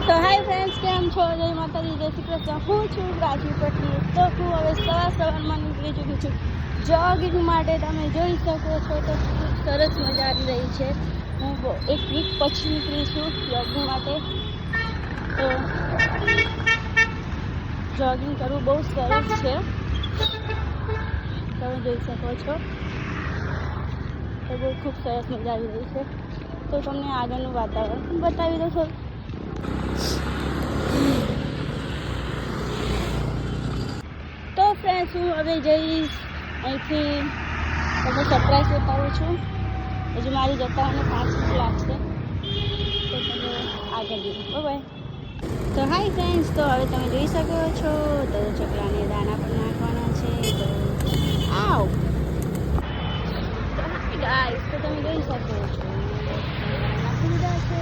તો hi friends, કેમ છો? જય માતાજી, જય શ્રી કૃષ્ણ. હું છું રાજવી પટની. તો હું હવે સવારમાં નીકળી ચૂકી છું જોગિંગ માટે. તમે જોઈ શકો છો તો ખૂબ સરસ મજા આવી રહી છે. હું એક વીક પછી નીકળી છું જોગિંગ માટે. તો જોગિંગ કરવું બહુ સરસ છે, તમે જોઈ શકો છો. તો બહુ ખૂબ સરસ મજા આવી રહી છે. તો તમને આગળનું વાતાવરણ બતાવી દો. તો ફ્રેન્ડ્સ, હું હવે જઈશ અહીંથી. તમને સરપ્રાઈઝ બતાવું છું. હજુ મારી જતા મને 5 મિનિટ લાગશે. તો તમે આગળ જઈએ. બાય. તો હાય ફ્રેન્ડ્સ, તો હવે તમે જોઈ શકો છો તો ચકલાને દાણા પણ નાખવાના છે. તો આવ તો હાય ગાઈસ, તો તમે જોઈ શકો છો નાખી દીધા છે.